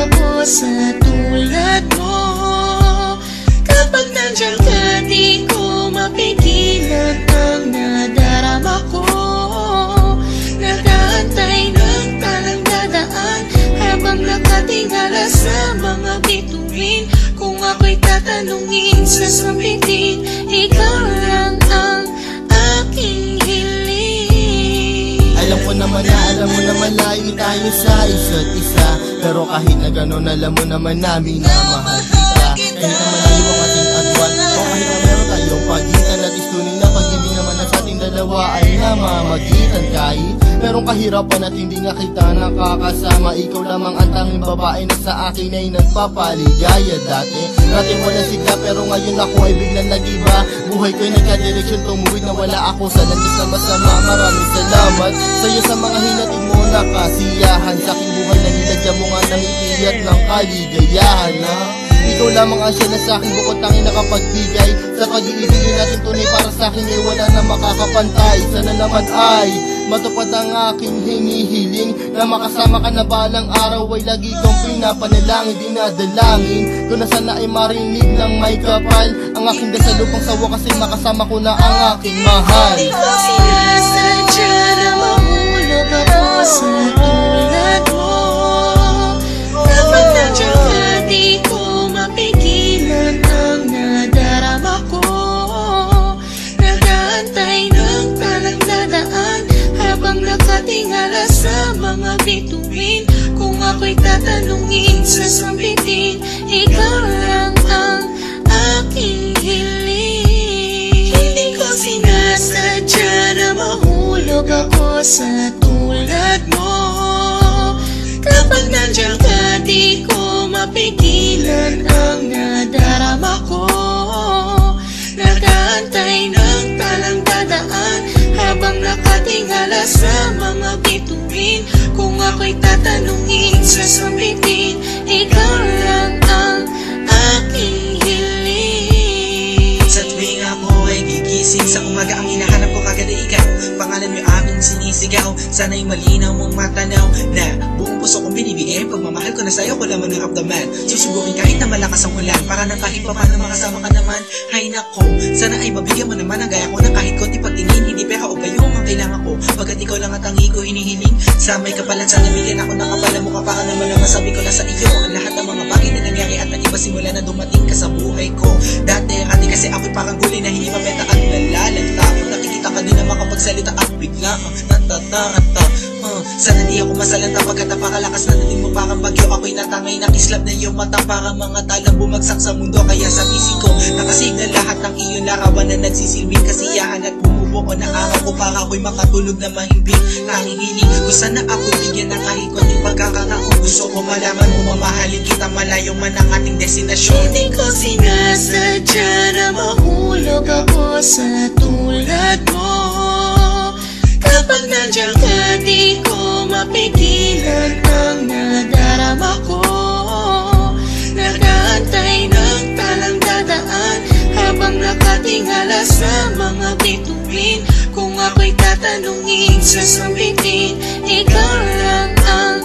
ako sa tulad mo. Kapag nandiyan ka, di ko mapigilan ang nadarama ko. Nag-aantay ng talang dadaan habang nakatingala sa mga bituin. Kung ako'y tatanungin, sasabihin, ikaw lang ang aking hiling. Alam ko naman na, alam mo naman layo tayo sa isa't isa. Pero kahit na gano'n, alam mo naman namin na mahal kita. Kahit na malayo ang ating agwan, o kahit na meron tayong pagitan, at istunin na pag-ibig naman na sa ating dalawa ay namamagitan. Kahit merong kahirapan at hindi nga kita nakakasama, ikaw lamang ang tanging babae na sa akin ay nagpapaligaya. Dati wala sigla, pero ngayon ako ay biglang nag-iba. Buhay ko'y nagka-direksyon, tumuwid na wala ako sa landas na masama. Maraming salamat sa'yo sa mga hinatid mo na kasiyahan. Sa aking buhay na nilagyan mo nga ng itiyat ng kaligayahan, ha? Ikaw lamang ang siya na sa'kin bukod tanging nakapagbigay. Sa pag-iibigin natin tunay para sa'kin ay wala na makakapantay. Sana naman ay matupad ang aking hinihiling, na makasama ka na balang araw ay lagi kong pinapanalangin. Dinadalangin ko na sana ay marinig ng may kapal ang aking dasal upang sa wakas ay makasama ko na ang aking mahal. Di ko sinasadya na mahulog ako sa tulad mo. Kapag nandiyan ka, di ko mapigilan ang nadarama ko. Nag-aantay ng talang dadaan habang nakatingala sa mga bituin. Kung ako'y tatanungin, sasabihin, ikaw lang ang aking hiling. Hindi ko sinasadya na mahulog ako sa tulad mo. Kapag nandiyan ka, di ko mapigilan ang nadarama ko. Nag-aantay ng talang dadaan habang nakatingala sa mga bituin. Kung ako'y tatanungin, sasabihin, ikaw lang ang aking hiling. Sa tuwing ako ay gigising sa umaga, ang hinahanap ko kagad ay ikaw. Pangalan mo'y aming sinisigaw, sana'y malinaw mong matanaw na buong puso kong binibigay. Pagmamahal ko na sa'yo, ko lamang naramdaman. Susubukin kahit na malakas ang ulan, para nang kahit pa paano makasama ka naman. Hay nako, sana ay mabigyan mo naman ang gaya ko ng kahit konti pagtingin. Hindi pera o gayong ang kailangan ko, pagkat ikaw lang ang tangi ko hinihiling. Sa may kapalan, sana bigyan ako ng kapala mo. Para naman ang masabi ko na sa iyo ang lahat ng mga bagay na nangyari at nag-iba simula na dumating ka sa buhay ko. Dati kasi ako'y parang gulay na hindi mapeta at nalalanta. Nakikita ka din na makapagsalita at bigla natataranta. Sana di ako masalanta pagkat napakalakas na dating mo parang bagyo. Ako'y natangay na kislap na iyong mata, para mga talang bumagsak sa mundo. Kaya sa isip ko nakasignal lahat ng iyong larawan na nagsisilbing kasiyahan at bumubuo ng araw ko, para ako'y makatulog na mahimbing. Aking hiling ko sana ako'y bigyan ng kahit konting pagkakataon. Gusto ko malaman mo mamahalin kita malayo man ang ating destinasyon. Hindi ko sinasadya na mahulog ako sa tulad mo. Kapag nandiyan ka, di ko mapigilan ang nadarama ko. Nag-aantay ng talang dadaan habang nakatingala sa mga bituin. Kung ako'y tatanungin, sasabihin, ikaw lang ang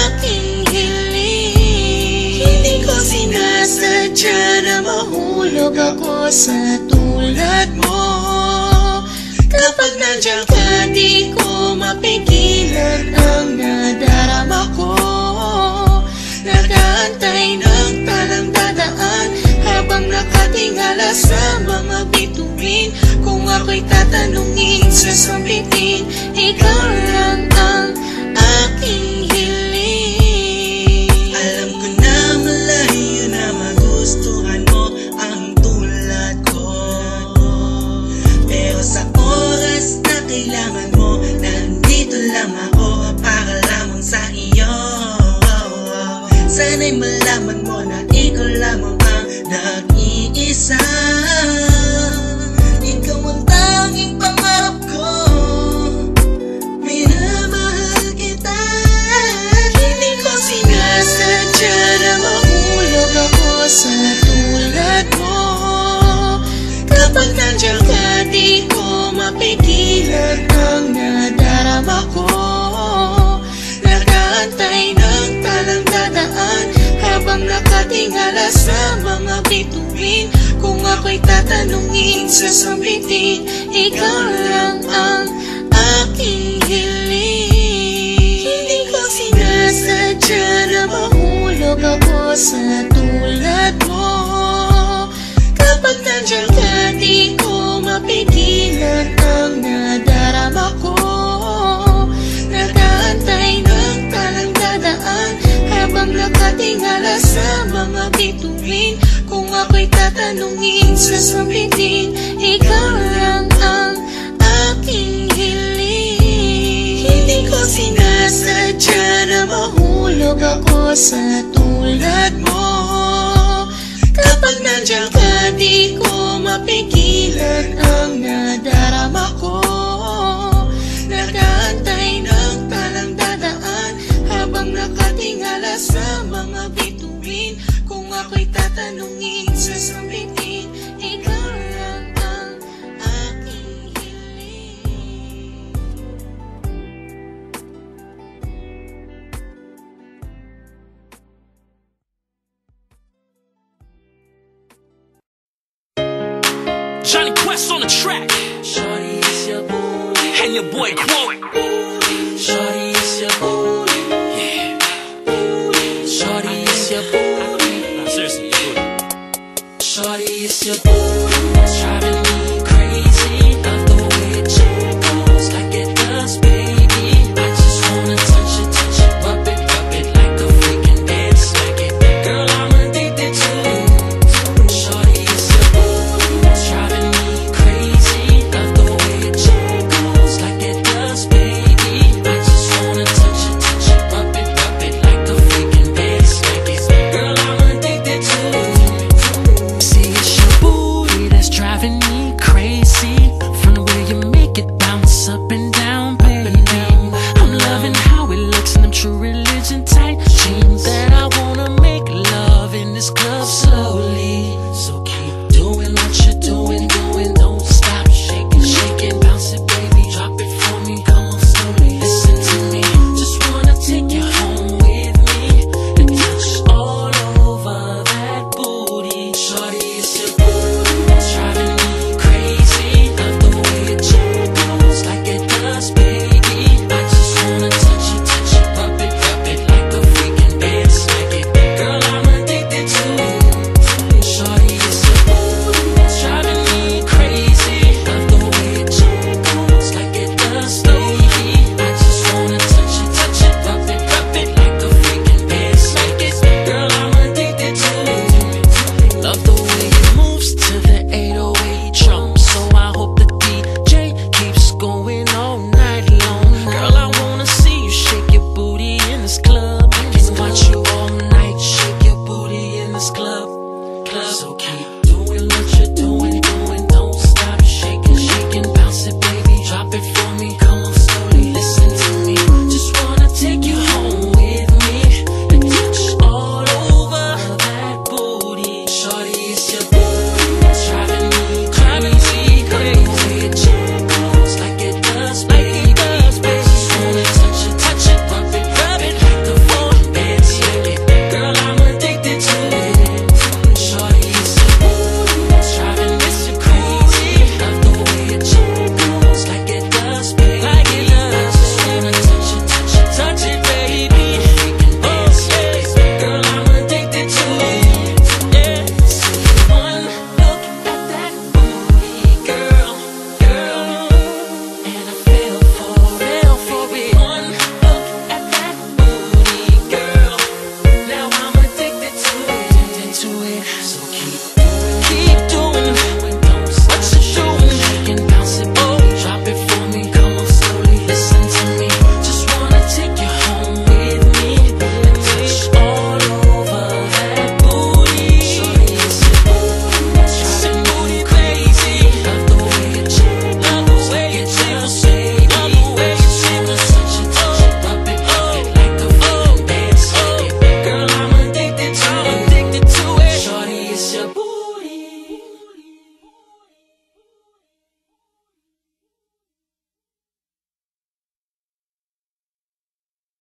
aking hiling. Hindi ko sinasadya na mahulog ako sa tulad mo. Kapag nandiyan ka, di ko mapigilan ang nadarama ko. Nag-aantay ng talang dadaan habang nakatingala sa mga bituin. Kung ako'y tatanungin, sasabihin, ikaw lang ang aking hiling. Alam ko na malayo na magustuhan mo ang tulad ko, pero sa oras na kailangan mo, nandito lang ako para lamang sa iyo. Sana'y malaman mo na ikaw lamang ang nag-iisa. Ikaw ang tanging pangarap ko, minamahal kita. Hindi ko sinasadya na mahulog ako sa tulad mo. Kapag nandiyan ka, di ko mapigilan ang nadarama ko. Nag-aantay ng talang dadaan tingala sa mga bituin. Kung ako'y tatanungin, sasabihin, ikaw lang ang aking hiling. Hindi ko sinasadya na mahulog ako sa tulad mo. Kapag nandiyan ka, di ko mapigilan ang nadarama ko. Nag-aantay ng talang dadaan habang nakatingala sa mga bituin. Kung ako'y tatanungin, sasabihin, ikaw lang ang aking hiling. Hindi ko sinasadya na mahulog ako sa tulad mo. Kapag nandiyan ka, di ko mapigilan ang nadarama ko. Nag-aantay ng talang dadaan habang nakatingala sa mga bituin. Kung ako'y tatanungin, sasabihin, ikaw lang ang aking hiling. Johnny Quest on the track. Shawty is your boo. And your boy Quote. Shawty